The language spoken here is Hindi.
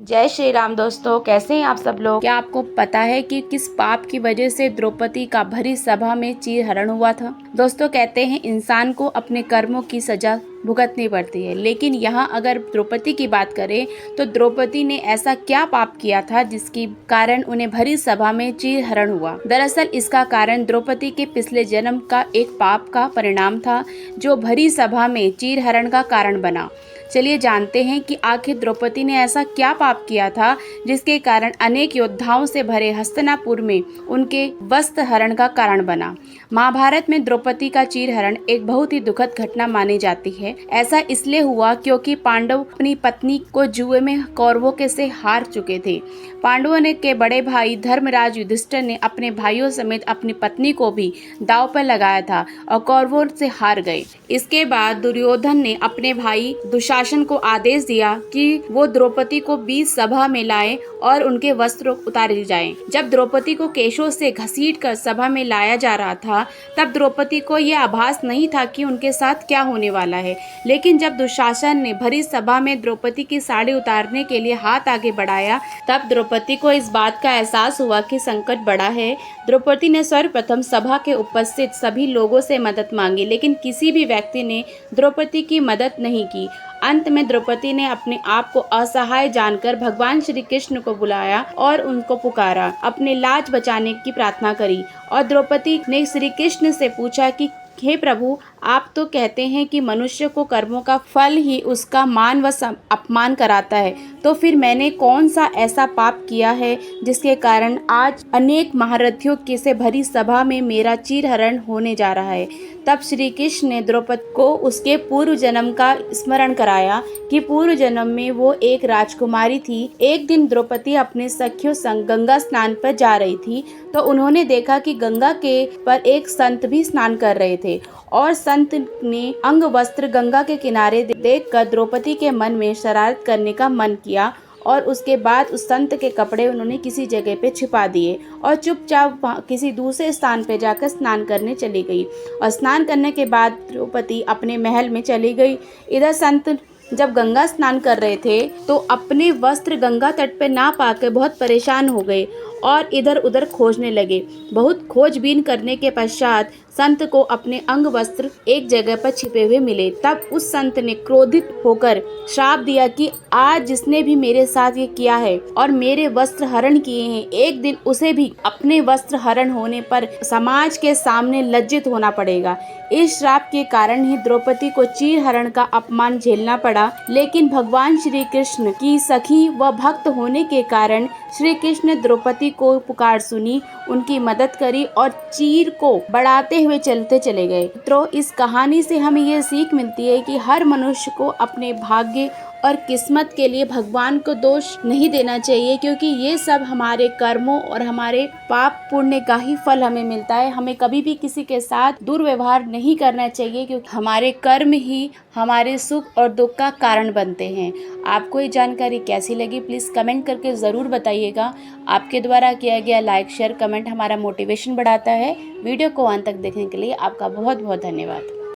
जय श्री राम दोस्तों, कैसे हैं आप सब लोग। क्या आपको पता है कि किस पाप की वजह से द्रौपदी का भरी सभा में चीरहरण हुआ था। दोस्तों, कहते हैं इंसान को अपने कर्मों की सजा भुगतनी पड़ती है, लेकिन यहाँ अगर द्रौपदी की बात करें तो द्रौपदी ने ऐसा क्या पाप किया था जिसके कारण उन्हें भरी सभा में चीरहरण हुआ। दरअसल इसका कारण द्रौपदी के पिछले जन्म का एक पाप का परिणाम था, जो भरी सभा में चीरहरण का कारण बना। चलिए जानते हैं कि आखिर द्रौपदी ने ऐसा क्या पाप किया था जिसके कारण अनेक योद्धाओं से भरे हस्तिनापुर में उनके वस्त्र हरण का कारण बना। महाभारत में द्रौपदी का चीरहरण एक बहुत ही दुखद घटना मानी जाती है। ऐसा इसलिए हुआ क्योंकि पांडव अपनी पत्नी को जुए में कौरवों के से हार चुके थे। पांडवों ने के बड़े भाई धर्मराज युधिष्ठिर ने अपने भाइयों समेत अपनी पत्नी को भी दांव पर लगाया था और कौरवों से हार गए। इसके बाद दुर्योधन ने अपने भाई दुशासन को आदेश दिया कि वो द्रौपदी को बीच सभा में लाए और उनके वस्त्र उतारे जाएं। जब द्रौपदी को केशों से घसीटकर सभा में लाया जा रहा था, तब द्रौपदी को यह आभास नहीं था कि उनके साथ क्या होने वाला है। लेकिन जब दुशासन ने भरी सभा में द्रौपदी की साड़ी उतारने के लिए हाथ आगे बढ़ाया, तब द्रौपदी को इस बात का एहसास हुआ कि संकट बड़ा है। द्रौपदी ने सर्वप्रथम सभा के उपस्थित सभी लोगों से मदद मांगी, लेकिन किसी भी व्यक्ति ने द्रौपदी की मदद नहीं की। अंत में द्रौपदी ने अपने आप को असहाय जानकर भगवान श्री कृष्ण को बुलाया और उनको पुकारा, अपने लाज बचाने की प्रार्थना करी। और द्रौपदी ने श्री कृष्ण से पूछा कि हे प्रभु, आप तो कहते हैं कि मनुष्य को कर्मों का फल ही उसका मान व अपमान कराता है, तो फिर मैंने कौन सा ऐसा पाप किया है जिसके कारण आज अनेक महारथियों के से भरी सभा में मेरा चीरहरण होने जा रहा है। तब श्री कृष्ण ने द्रौपदी को उसके पूर्व जन्म का स्मरण कराया कि पूर्व जन्म में वो एक राजकुमारी थी। एक दिन द्रौपदी अपने सखियों संग गंगा स्नान पर जा रही थी, तो उन्होंने देखा कि गंगा के पर एक संत भी स्नान कर रहे थे और संत ने अंग वस्त्र गंगा के किनारे देखकर द्रौपदी के मन में शरारत करने का मन किया और उसके बाद उस संत के कपड़े उन्होंने किसी जगह पे छिपा दिए और चुपचाप किसी दूसरे स्थान पे जाकर स्नान करने चली गई। और स्नान करने के बाद द्रौपदी अपने महल में चली गई। इधर संत जब गंगा स्नान कर रहे थे तो अपने वस्त्र गंगा तट पे ना पाकर बहुत परेशान हो गए और इधर उधर खोजने लगे। बहुत खोजबीन करने के पश्चात संत को अपने अंग वस्त्र एक जगह पर छिपे हुए मिले। तब उस संत ने क्रोधित होकर श्राप दिया कि आज जिसने भी मेरे साथ ये किया है और मेरे वस्त्र हरण किए हैं, एक दिन उसे भी अपने वस्त्र हरण होने पर समाज के सामने लज्जित होना पड़ेगा। इस श्राप के कारण ही द्रौपदी को चीरहरण का अपमान झेलना पड़ा, लेकिन भगवान श्री कृष्ण की सखी व भक्त होने के कारण श्री कृष्ण ने द्रौपदी को पुकार सुनी, उनकी मदद करी और चीर को बढ़ाते हुए चलते चले गए। तो इस कहानी से हमें ये सीख मिलती है कि हर मनुष्य को अपने भाग्य और किस्मत के लिए भगवान को दोष नहीं देना चाहिए, क्योंकि ये सब हमारे कर्मों और हमारे पाप पुण्य का ही फल हमें मिलता है। हमें कभी भी किसी के साथ दुर्व्यवहार नहीं करना चाहिए, क्योंकि हमारे कर्म ही हमारे सुख और दुख का कारण बनते हैं। आपको ये जानकारी कैसी लगी, प्लीज़ कमेंट करके ज़रूर बताइएगा। आपके द्वारा किया गया लाइक शेयर कमेंट हमारा मोटिवेशन बढ़ाता है। वीडियो को अंत तक देखने के लिए आपका बहुत बहुत धन्यवाद।